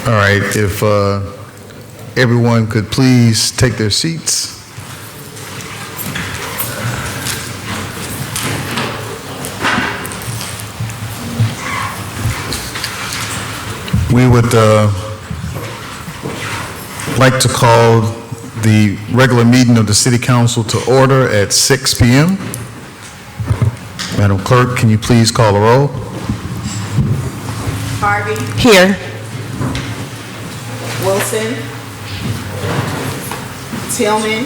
All right, if everyone could please take their seats. We would like to call the regular meeting of the City Council to order at 6 p.m. Madam Clerk, can you please call the roll? Harvey. Here. Wilson. Tillman.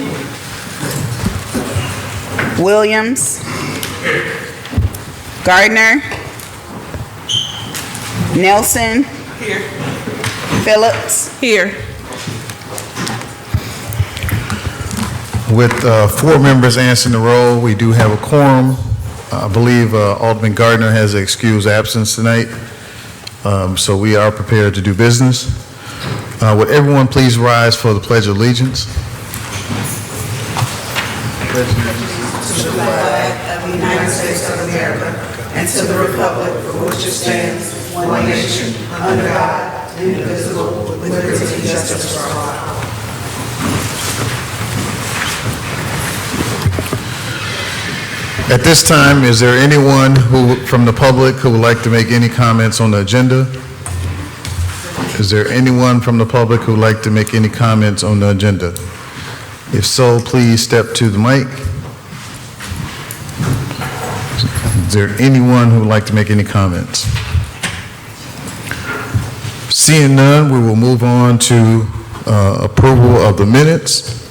Williams. Gardner. Nelson. Here. Phillips. Here. With 4 members answering the roll, we do have a quorum. I believe Alderman Gardner has an excused absence tonight, so we are prepared to do business. Would everyone please rise for the Pledge of Allegiance? To the flag of the United States of America and to the republic for which it stands, one nation, under God, indivisible, with liberty and justice for all. At this time, is there anyone from the public who would like to make any comments on the agenda? Is there anyone from the public who would like to make any comments on the agenda? If so, please step to the mic. Is there anyone who would like to make any comments? Seeing none, we will move on to approval of the minutes.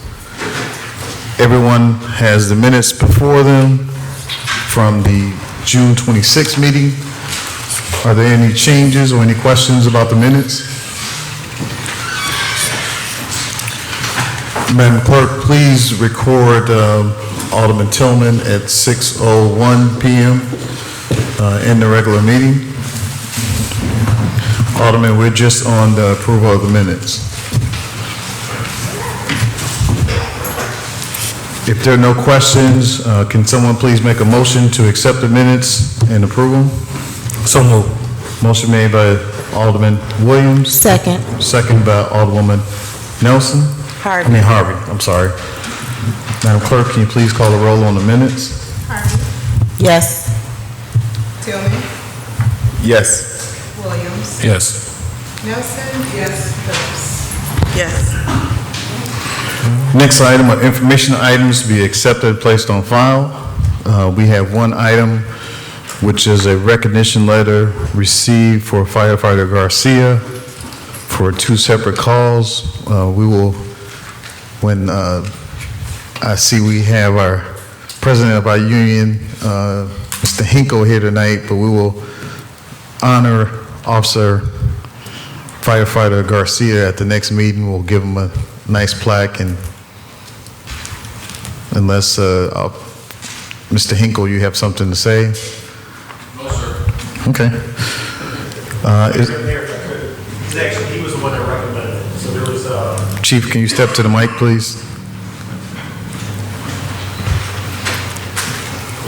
Everyone has the minutes before them from the June 26th meeting. Are there any changes or any questions about the minutes? Madam Clerk, please record Alderman Tillman at 6:01 p.m. In the regular meeting. Alderman, we're just on the approval of the minutes. If there are no questions, can someone please make a motion to accept the minutes and approve them? So moved. Motion made by Alderman Williams. Second. Second by Alderwoman Nelson. Harvey. Harvey, I'm sorry. Madam Clerk, can you please call the roll on the minutes? Harvey. Yes. Tillman. Yes. Williams. Yes. Nelson. Yes. Phillips. Yes. Next item are information items to be accepted and placed on file. We have one item, which is a recognition letter received for firefighter Garcia for 2 separate calls. We will, when I see we have our president of our union, Mr. Hinkle, here tonight, but we will honor Officer Firefighter Garcia at the next meeting. We'll give him a nice plaque, and unless Mr. Hinkle, you have something to say? No, sir. Okay. Actually, he was the one that recommended it. So there was Chief, can you step to the mic, please?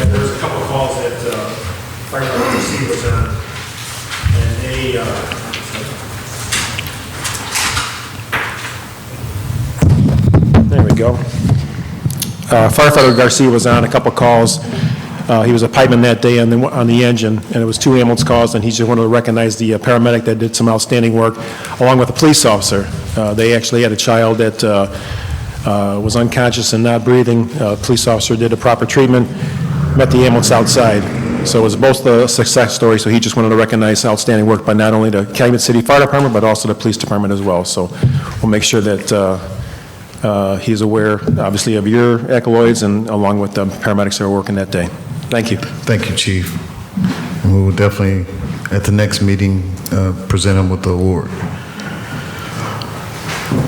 yeah, there was a couple of calls that firefighter C was on, and they there we go. Firefighter Garcia was on a couple calls. He was a pipeman that day on the engine, and it was 2 ambulance calls, and he just wanted to recognize the paramedic that did some outstanding work, along with the police officer. They actually had a child that was unconscious and not breathing. Police officer did a proper treatment, met the ambulance outside. So it was both a success story, so he just wanted to recognize outstanding work by not only the Calumet City Fire Department, but also the police department as well. So we'll make sure that he's aware, obviously, of your accolades and along with the paramedics that are working that day. Thank you. Thank you, Chief. And we will definitely, at the next meeting, present him with the award.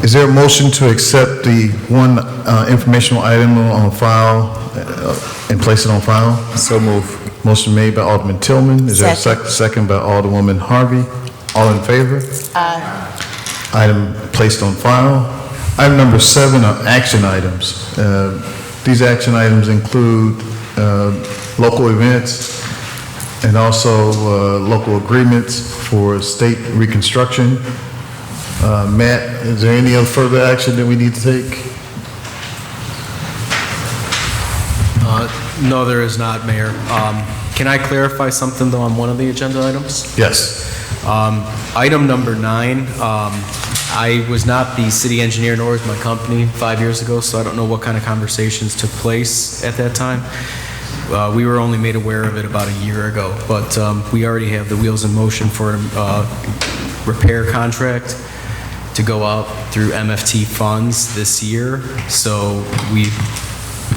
Is there a motion to accept the one informational item on file and place it on file? So move. Motion made by Alderman Tillman. Is there a second by Alderwoman Harvey? All in favor? Aye. Item placed on file. Item number 7 are action items. These action items include local events and also local agreements for state reconstruction. Matt, is there any other further action that we need to take? No, there is not, Mayor. Can I clarify something, though, on one of the agenda items? Yes. Item number 9, I was not the city engineer, nor was my company 5 years ago, so I don't know what kind of conversations took place at that time. We were only made aware of it about a year ago, but we already have the wheels in motion for a repair contract to go out through MFT funds this year, so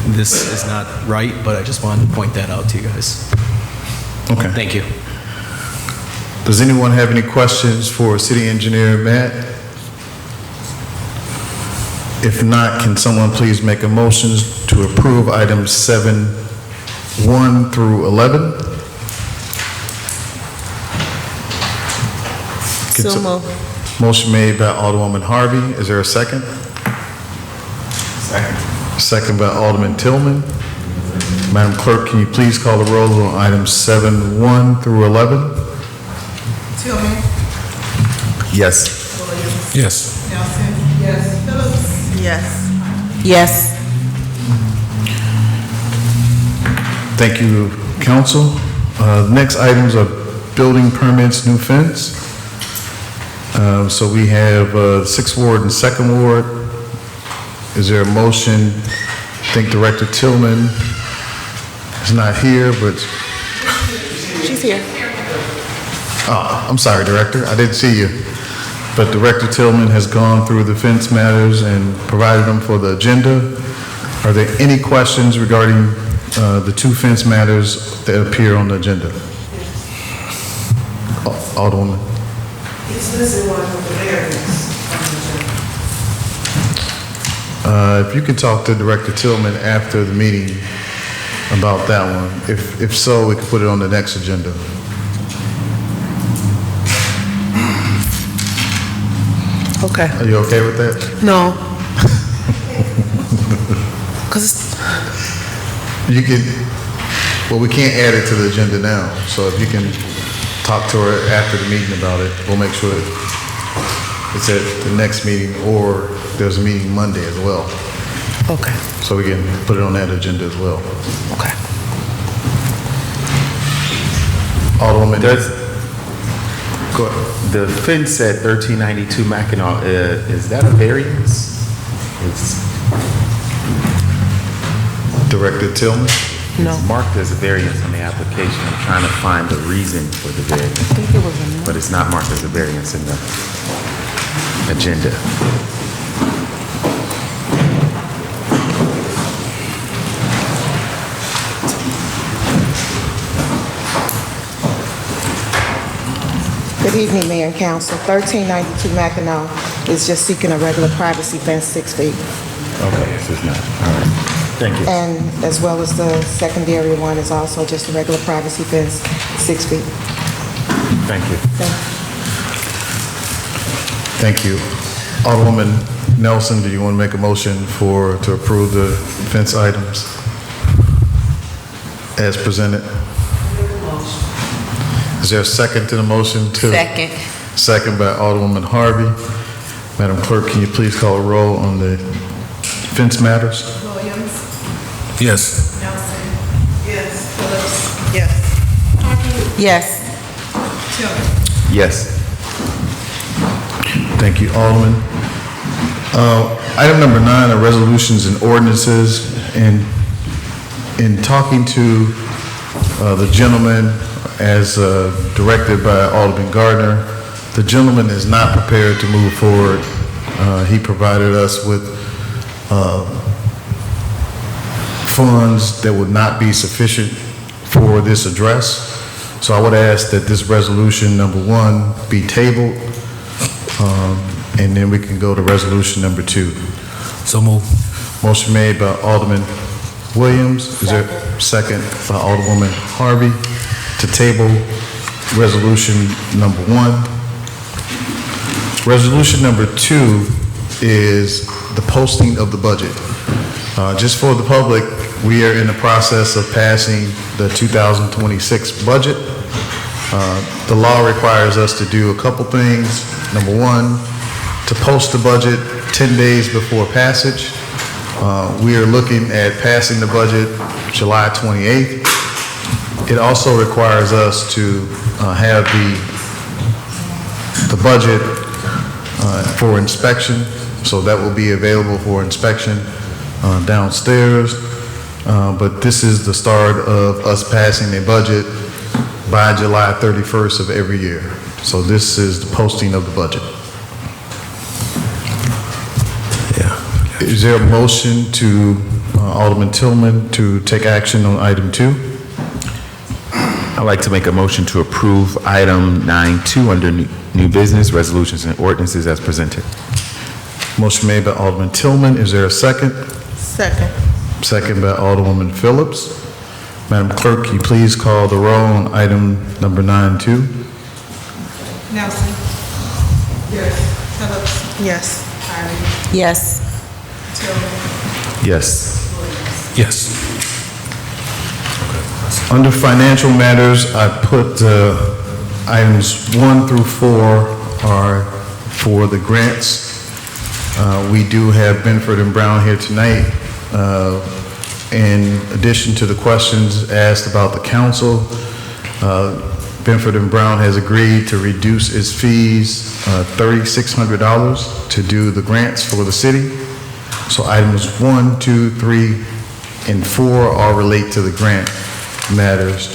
this is not right, but I just wanted to point that out to you guys. Okay. Thank you. Does anyone have any questions for City Engineer Matt? If not, can someone please make a motion to approve items 7-1 through 11? So moved. Motion made by Alderwoman Harvey. Is there a second? Second. Second by Alderman Tillman. Madam Clerk, can you please call the roll on items 7-1 through 11? Tillman. Yes. Williams. Yes. Nelson. Yes. Phillips. Yes. Yes. Thank you, council. Next items are building permits, new fence. So we have 6th Ward and 2nd Ward. Is there a motion? I think Director Tillman is not here, but, She's here. I'm sorry, Director, I didn't see you. But Director Tillman has gone through the fence matters and provided them for the agenda. Are there any questions regarding the 2 fence matters that appear on the agenda? Alderwoman. It's listed one with the variance. If you could talk to Director Tillman after the meeting about that one. If so, we could put it on the next agenda. Okay. Are you okay with that? No. Because You could, well, we can't add it to the agenda now, so if you can talk to her after the meeting about it, we'll make sure it's at the next meeting, or there's a meeting Monday as well, okay. so we can put it on that agenda as well. Okay. Alderwoman. Go ahead. The fence at 1392 Mackinac, is that a variance? It's Director Tillman. No. marked as a variance on the application. I'm trying to find the reason for the variance, but it's not marked as a variance in the agenda. Good evening, Mayor and Council. 1392 Mackinac is just seeking a regular privacy fence, 6 feet. Okay, this is not, all right. Thank you. And as well as the secondary one is also just a regular privacy fence, 6 feet. Thank you. Thank you. Alderwoman Nelson, do you want to make a motion to approve the fence items as presented? Is there a second to the motion? Second. Second by Alderwoman Harvey. Madam Clerk, can you please call a roll on the fence matters? Williams. Yes. Nelson. Yes. Phillips. Yes. Yes. Tillman. Yes. Thank you, Alderman. Item number 9 are resolutions and ordinances. And in talking to the gentleman as directed by Alderman Gardner, the gentleman is not prepared to move forward. He provided us with funds that would not be sufficient for this address. So I would ask that this resolution number 1 be tabled, and then we can go to resolution number 2. So move. Motion made by Alderman Williams. Is there a second by Alderwoman Harvey to table resolution number 1? Resolution number 2 is the posting of the budget. Just for the public, we are in the process of passing the 2026 budget. The law requires us to do a couple things. Number 1, to post the budget 10 days before passage. We are looking at passing the budget July 28th. It also requires us to have the budget for inspection, so that will be available for inspection downstairs. But this is the start of us passing a budget by July 31st of every year. So this is the posting of the budget. Yeah. Is there a motion to Alderman Tillman to take action on item 2? I'd like to make a motion to approve item 9.2 under new business, resolutions and ordinances as presented. Motion made by Alderman Tillman. Is there a second? Second. Second by Alderwoman Phillips. Madam Clerk, can you please call the roll on item number 9.2? Nelson. Yes. Phillips. Yes. Harvey. Yes. Tillman. Yes. Yes. Under financial matters, I put items 1 through 4 are for the grants. We do have Benford and Brown here tonight. In addition to the questions asked about the council, Benford and Brown has agreed to reduce its fees $3,600 to do the grants for the city. So items 1, 2, 3, and 4 all relate to the grant matters.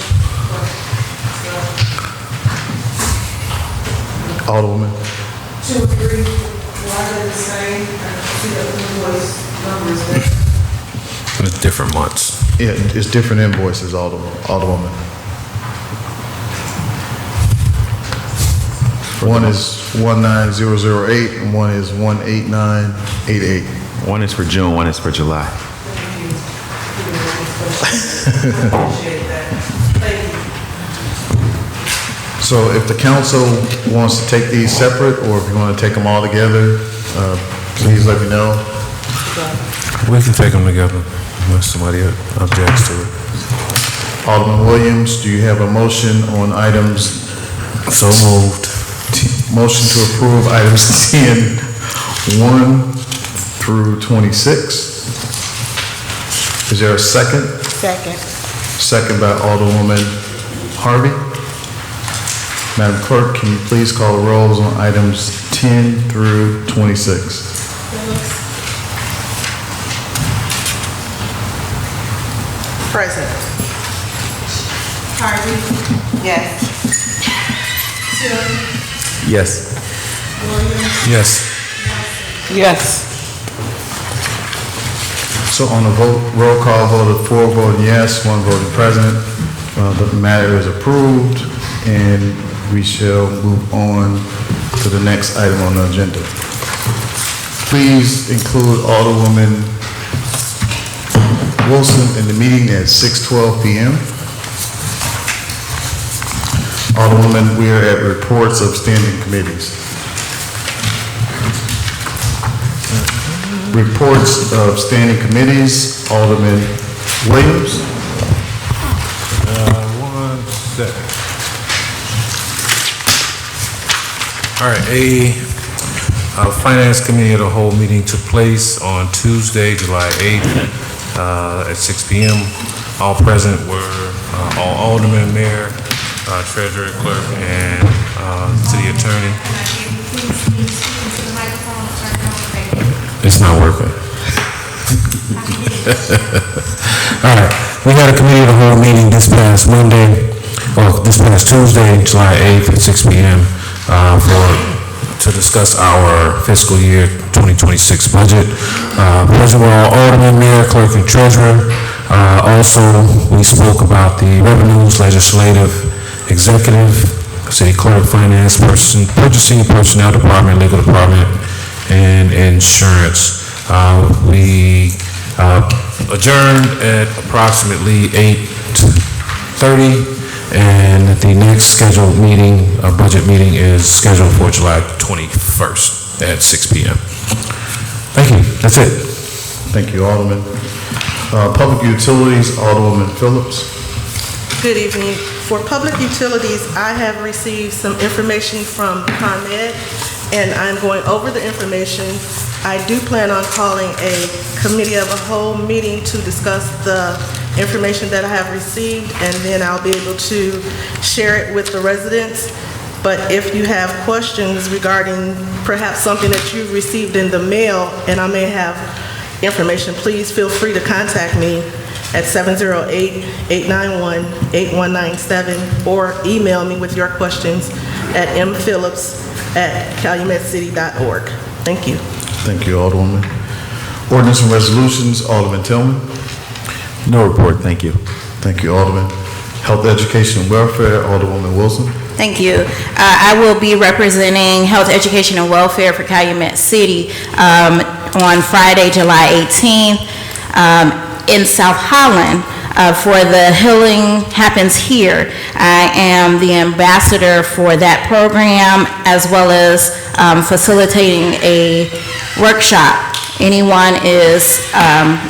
Alderwoman. 2 and 3, why are they the same? I see the invoice numbers there. It's different months. Yeah, it's different invoices, Alderwoman. One is 19008 and one is 18988. One is for June, one is for July. Appreciate that. Thank you. So if the council wants to take these separate, or if you want to take them all together, please let me know. We can take them together unless somebody objects to it. Alderman Williams, do you have a motion on items? So moved. Motion to approve items 10, 1 through 26. Is there a second? Second. Second by Alderwoman Harvey. Madam Clerk, can you please call the rolls on items 10 through 26? Present. Harvey. Yes. Tillman. Yes. Williams. Yes. Yes. So on a roll call vote of 4 voting yes, 1 voting present, the matter is approved, and we shall move on to the next item on the agenda. Please include Alderwoman Wilson in the meeting at 6:12 p.m. Alderwoman, we are at reports of standing committees. Reports of standing committees, Alderman Williams. 1 second. All right, a Finance Committee of the whole meeting took place on Tuesday, July 8th, at 6 p.m. All present were all aldermen, mayor, treasurer, clerk, and city attorney. It's not working. All right, we had a committee of the whole meeting this past Tuesday, July 8th at 6 p.m. To discuss our fiscal year 2026 budget. Present were all aldermen, mayor, clerk, and treasurer. Also, we spoke about the revenues, legislative, executive, city clerk, finance person, purchasing, personnel department, legal department, and insurance. We adjourned at approximately 8:30. And the next scheduled meeting, our budget meeting, is scheduled for July 21st at 6 p.m. Thank you. That's it. Thank you, Alderman. Public Utilities, Alderwoman Phillips. Good evening. For public utilities, I have received some information from ComEd. and I'm going over the information. I do plan on calling a committee of a whole meeting to discuss the information that I have received, and then I'll be able to share it with the residents. But if you have questions regarding perhaps something that you've received in the mail and I may have information, please feel free to contact me at 708-891-8197 or email me with your questions at mphillips@calumetscity.org. Thank you. Thank you, Alderwoman. Ordinance and resolutions, Alderman Tillman. No report, thank you. Thank you, Alderman. Health, Education, and Welfare, Alderwoman Wilson. Thank you. I will be representing Health, Education, and Welfare for Calumet City on Friday, July 18th in South Holland for the Healing Happens Here. I am the ambassador for that program, as well as facilitating a workshop. Anyone is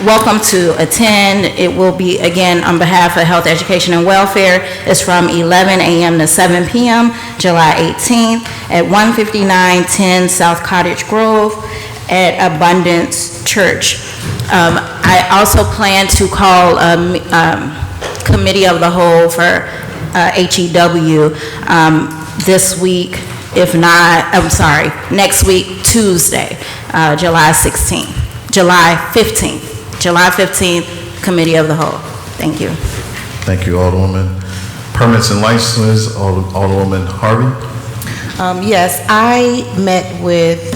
welcome to attend. It will be, again, on behalf of Health, Education, and Welfare. It's from 11 a.m. to 7 p.m., July 18th, at 15910 South Cottage Grove at Abundance Church. I also plan to call a committee of the whole for HEW this week. If not, I'm sorry, next week, Tuesday, July 15th, Committee of the Whole. Thank you. Thank you, Alderwoman. Permits and licenses, Alderwoman Harvey. Yes, I met with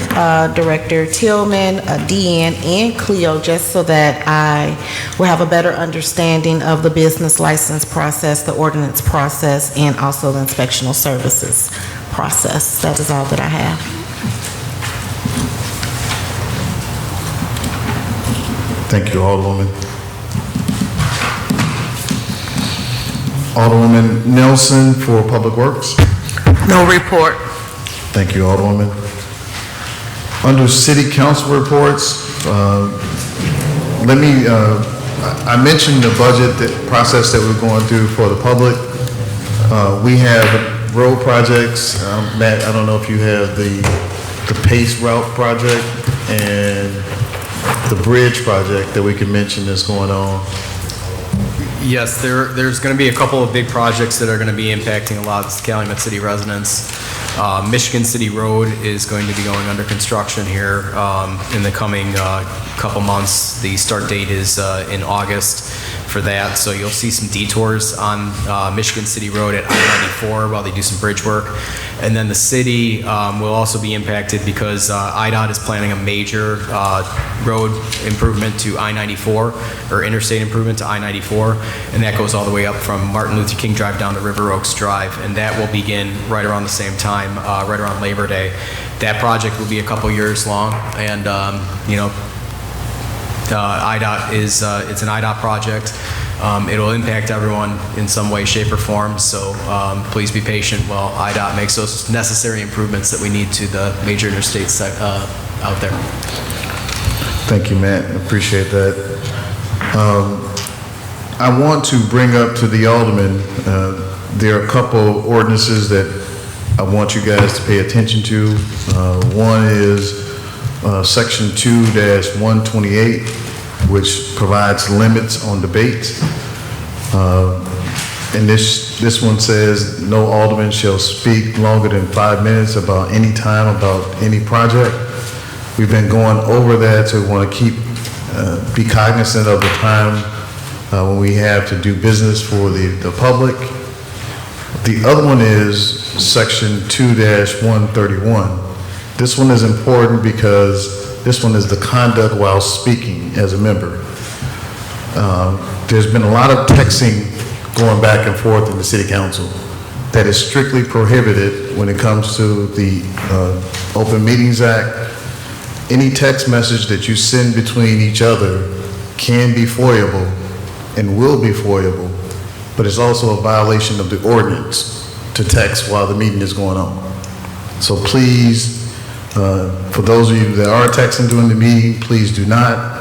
Director Tillman, Deanne, and Cleo just so that I will have a better understanding of the business license process, the ordinance process, and also the inspectional services process. That is all that I have. Thank you, Alderwoman. Alderwoman Nelson for Public Works. No report. Thank you, Alderwoman. Under City Council reports, I mentioned the budget process that we're going through for the public. We have road projects. Matt, I don't know if you have the Pace Route project and the bridge project that we can mention that's going on. Yes, there's going to be a couple of big projects that are going to be impacting a lot of Calumet City residents. Michigan City Road is going to be going under construction here in the coming couple months. The start date is in August for that, so you'll see some detours on Michigan City Road at I-94 while they do some bridge work. And then the city will also be impacted because IDOT is planning a major road improvement to I-94, or interstate improvement to I-94, and that goes all the way up from Martin Luther King Drive down to River Oaks Drive, and that will begin right around the same time, right around Labor Day. That project will be a couple years long, and IDOT is, it's an IDOT project. It'll impact everyone in some way, shape, or form, so please be patient while IDOT makes those necessary improvements that we need to the major interstates out there. Thank you, Matt. Appreciate that. I want to bring up to the Alderman, there are a couple ordinances that I want you guys to pay attention to. One is Section 2-128, which provides limits on debate. And this one says, no alderman shall speak longer than 5 minutes about any time about any project. We've been going over that, so we want to be cognizant of the time when we have to do business for the public. The other one is Section 2-131. This one is important because this one is the conduct while speaking as a member. There's been a lot of texting going back and forth in the City Council that is strictly prohibited when it comes to the Open Meetings Act. Any text message that you send between each other can be foiable and will be foiable, but it's also a violation of the ordinance to text while the meeting is going on. So please, for those of you that are texting during the meeting, please do not.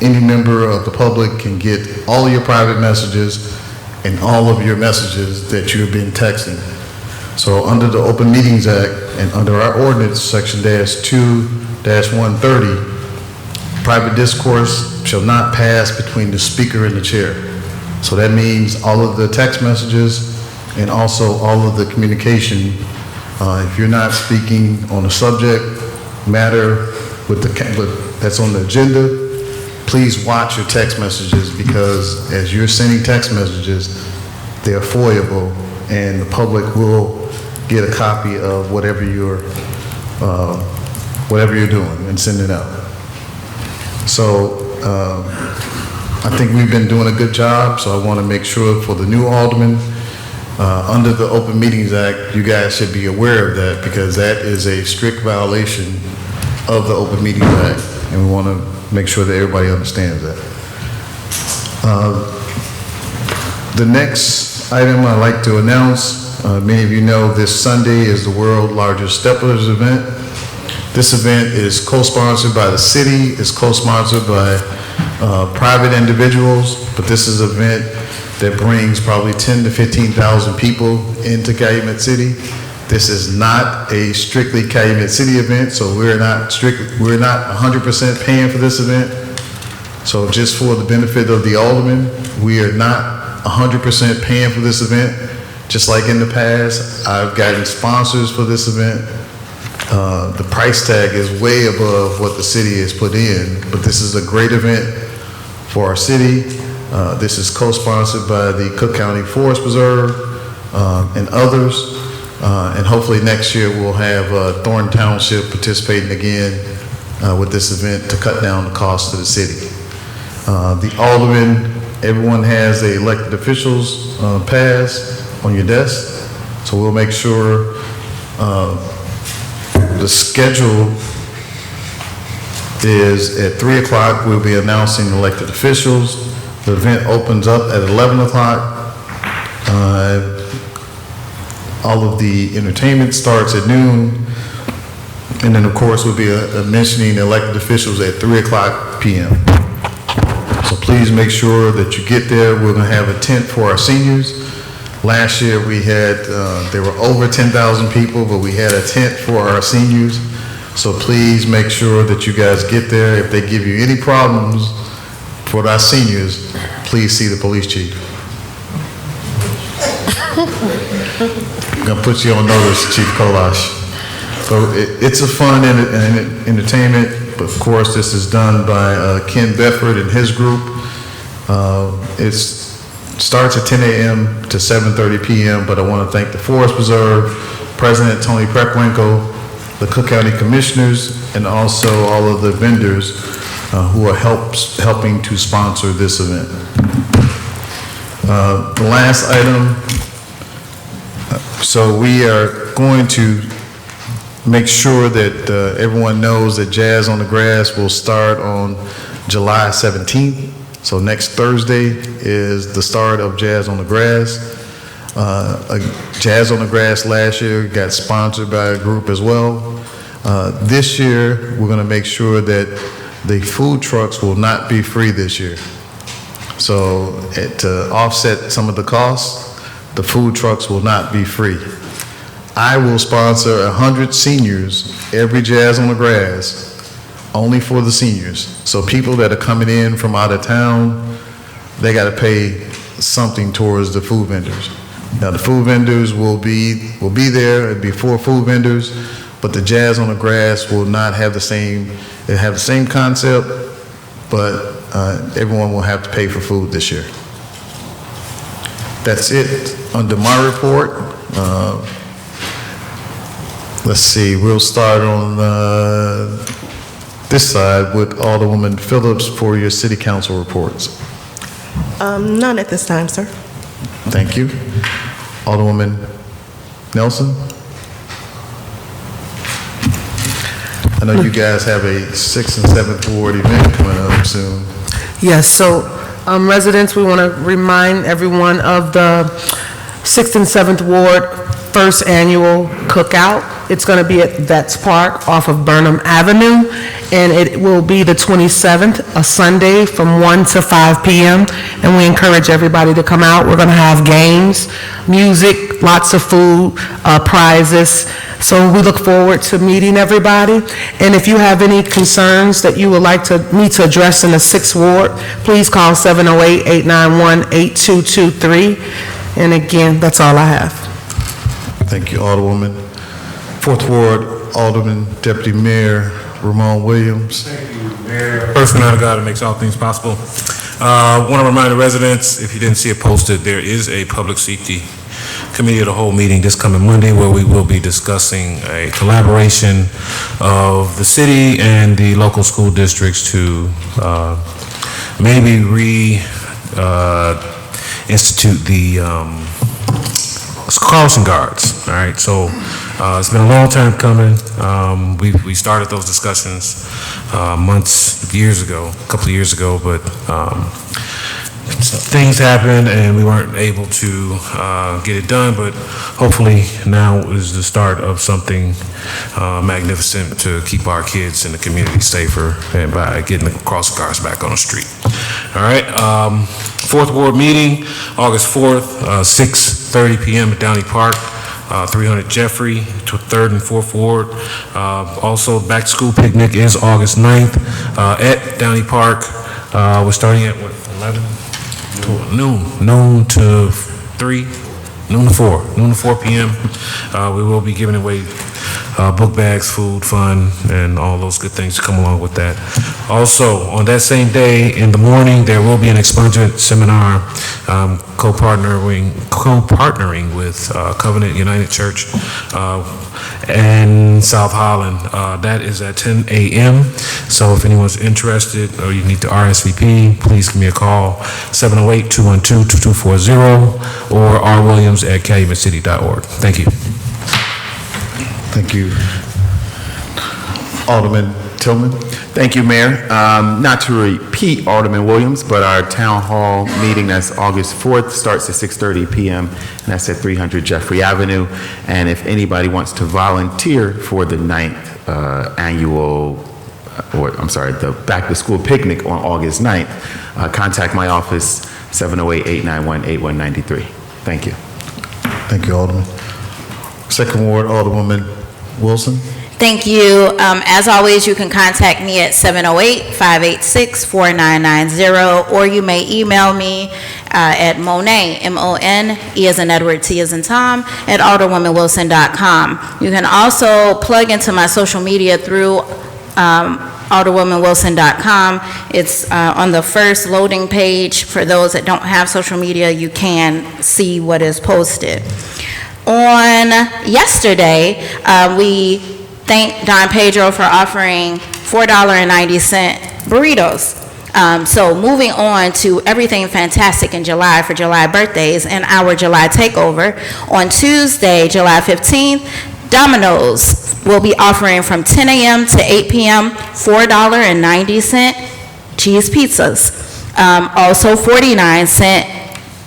Any member of the public can get all of your private messages and all of your messages that you've been texting. So under the Open Meetings Act and under our ordinance, section -2-130, private discourse shall not pass between the speaker and the chair. So that means all of the text messages and also all of the communication. If you're not speaking on a subject matter that's on the agenda, please watch your text messages, because as you're sending text messages, they're foiable and the public will get a copy of whatever you're doing and send it out. So I think we've been doing a good job, so I want to make sure for the new aldermen, under the Open Meetings Act, you guys should be aware of that, because that is a strict violation of the Open Meetings Act, and we want to make sure that everybody understands that. The next item I'd like to announce, many of you know this Sunday is the world's largest Steppers event. This event is co-sponsored by the city, it's co-sponsored by private individuals, but this is an event that brings probably 10,000 to 15,000 people into Calumet City. This is not a strictly Calumet City event, so we're not 100% paying for this event. So just for the benefit of the aldermen, we are not 100% paying for this event. Just like in the past, I've gotten sponsors for this event. The price tag is way above what the city has put in, but this is a great event for our city. This is co-sponsored by the Cook County Forest Preserve and others. And hopefully next year we'll have Thornton Township participating again with this event to cut down the cost to the city. The aldermen, everyone has the elected officials pass on your desk, so we'll make sure the schedule is at 3 o'clock. We'll be announcing elected officials. The event opens up at 11 o'clock. All of the entertainment starts at noon. And then, of course, we'll be mentioning elected officials at 3 o'clock p.m. So please make sure that you get there. We're going to have a tent for our seniors. Last year we had, there were over 10,000 people, but we had a tent for our seniors. So please make sure that you guys get there. If they give you any problems for our seniors, please see the police chief. I'm gonna put you on notice, Chief Kolash. So it's a fun entertainment, but of course this is done by Ken Bedford and his group. It starts at 10 a.m. to 7:30 p.m., but I want to thank the Forest Preserve, President Tony Preckwinkle, the Cook County Commissioners, and also all of the vendors who are helping to sponsor this event. The last item, so we are going to make sure that everyone knows that Jazz on the Grass will start on July 17th. So next Thursday is the start of Jazz on the Grass. Jazz on the Grass last year got sponsored by a group as well. This year, we're going to make sure that the food trucks will not be free this year. So to offset some of the costs, the food trucks will not be free. I will sponsor 100 seniors every Jazz on the Grass, only for the seniors. So people that are coming in from out of town, they got to pay something towards the food vendors. Now the food vendors will be there. It'll be 4 food vendors, but the Jazz on the Grass will not have the same. It have the same concept, but everyone will have to pay for food this year. That's it under my report. Let's see. We'll start on this side with Alderwoman Phillips for your city council reports. None at this time, sir. Thank you. Alderwoman Nelson? I know you guys have a 6th and 7th Ward event coming up soon. Yes, so residents, we want to remind everyone of the 6th and 7th Ward First Annual Cookout. It's going to be at Vets Park off of Burnham Avenue, and it will be the 27th, a Sunday, from 1 to 5 p.m., and we encourage everybody to come out. We're going to have games, music, lots of food, prizes, so we look forward to meeting everybody. And if you have any concerns that you would like me to address in the 6th Ward, please call 708-891-8223. And again, that's all I have. Thank you, Alderwoman. 4th Ward, Alderman Deputy Mayor Ramon Williams. Thank you, Mayor. First man of God that makes all things possible. Want to remind the residents, if you didn't see it posted, there is a Public Safety Committee of the Whole meeting this coming Monday where we will be discussing a collaboration of the city and the local school districts to maybe institute the crossing guards. All right, so it's been a long time coming. We started those discussions years ago, a couple of years ago, but things happened and we weren't able to get it done, but hopefully now is the start of something magnificent to keep our kids in the community safer and by getting the crossing guards back on the street. All right, 4th Ward meeting, August 4th, 6:30 p.m. at Downey Park, 300 Jeffrey, to 3rd and 4th Ward. Also, back to school picnic is August 9th at Downey Park. We're starting at what, 11? Noon to 3, noon to 4 p.m. We will be giving away book bags, food, fun, and all those good things to come along with that. Also, on that same day in the morning, there will be an expungement seminar co-partnering with Covenant United Church and South Holland. That is at 10 a.m. So if anyone's interested or you need to RSVP, please give me a call, 708-212-2240 or rwilliams@calumetcity.org. Thank you. Thank you. Alderman Tillman. Thank you, Mayor. Not to repeat Alderman Williams, but our town hall meeting, that's August 4th, starts at 6:30 p.m., and that's at 300 Jeffrey Avenue. And if anybody wants to volunteer for the 9th the back to school picnic on August 9th, contact my office, 708-891-8193. Thank you. Thank you, Alderman. 2nd Ward, Alderwoman Wilson. Thank you. As always, you can contact me at 708-586-4990, or you may email me at Monet, M-O-N-E as in Edward, T as in Tom, at alderwomanwilson.com. You can also plug into my social media through alderwomanwilson.com. It's on the first loading page. For those that don't have social media, you can see what is posted. On yesterday, we thank Don Pedro for offering $4.90 burritos. So moving on to everything fantastic in July for July birthdays and our July takeover. On Tuesday, July 15th, Domino's will be offering from 10 a.m. to 8 p.m. $4.90 cheese pizzas. Also 49-cent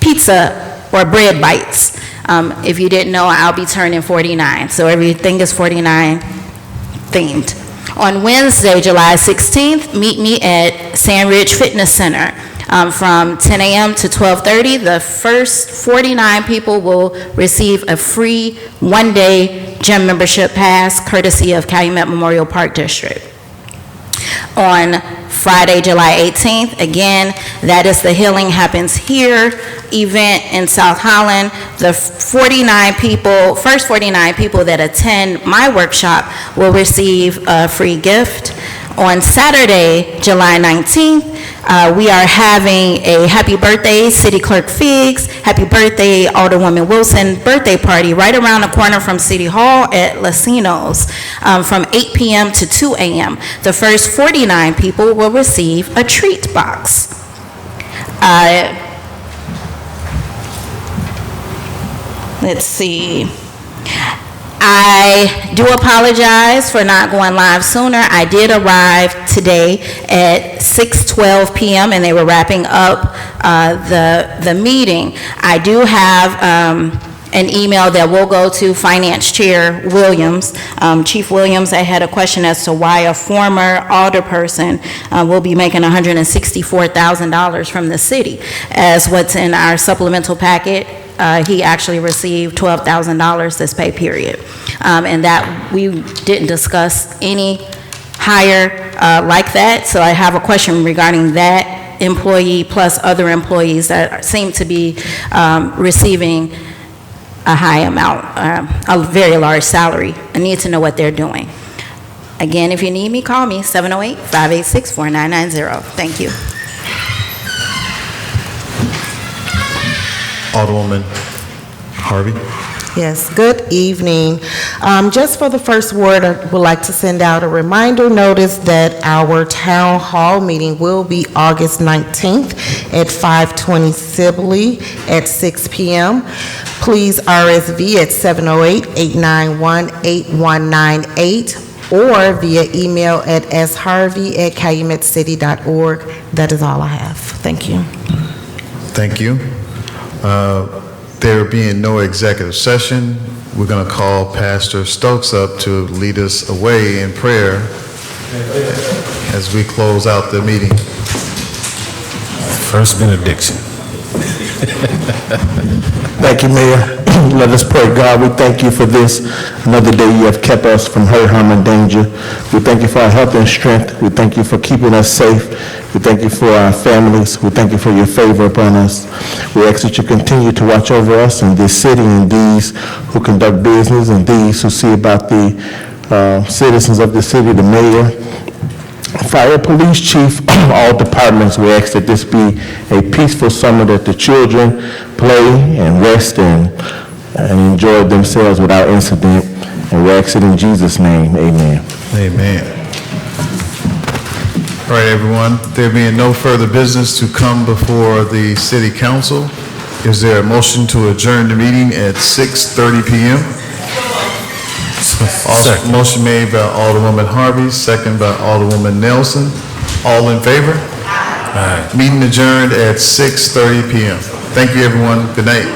pizza or bread bites. If you didn't know, I'll be turning 49, so everything is 49 themed. On Wednesday, July 16th, meet me at Sandridge Fitness Center from 10 a.m. to 12:30. The first 49 people will receive a free one-day gym membership pass courtesy of Calumet Memorial Park District. On Friday, July 18th, again, that is the Healing Happens Here event in South Holland. The first 49 people that attend my workshop will receive a free gift. On Saturday, July 19th, we are having a happy birthday City Clerk Figs, happy birthday Alderwoman Wilson birthday party right around the corner from City Hall at Lacino's from 8 p.m. to 2 a.m. The first 49 people will receive a treat box. Let's see. I do apologize for not going live sooner. I did arrive today at 6:12 PM, and they were wrapping up the meeting. I do have an email that will go to Finance Chair Williams. Chief Williams, I had a question as to why a former alderperson will be making $164,000 from the city. As what's in our supplemental packet, he actually received $12,000 this pay period. And that we didn't discuss any hire like that, so I have a question regarding that employee plus other employees that seem to be receiving a high amount, a very large salary. I need to know what they're doing. Again, if you need me, call me, 708-586-4990. Thank you. Alderwoman Harvey? Yes, good evening. Just for the first word, I would like to send out a reminder notice that our town hall meeting will be August 19th at 520 Sibley at 6 p.m. Please RSV at 708-891-8198 or via email at sharvey@calumetscity.org. That is all I have. Thank you. Thank you. There being no executive session, we're going to call Pastor Stokes up to lead us away in prayer as we close out the meeting. First benediction. Thank you, Mayor. Let us pray. God, we thank you for this, another day you have kept us from hurt, harm, and danger. We thank you for our health and strength. We thank you for keeping us safe. We thank you for our families. We thank you for your favor upon us. We ask that you continue to watch over us in this city and these who conduct business and these who see about the citizens of the city, the mayor, fire, police chief, all departments. We ask that this be a peaceful summer, that the children play and rest and enjoy themselves without incident. And we ask it in Jesus' name. Amen. Amen. All right, everyone. There being no further business to come before the city council, is there a motion to adjourn the meeting at 6:30 p.m.? Also, motion made by Alderwoman Harvey, second by Alderwoman Nelson. All in favor? Aye. Meeting adjourned at 6:30 p.m. Thank you, everyone. Good night.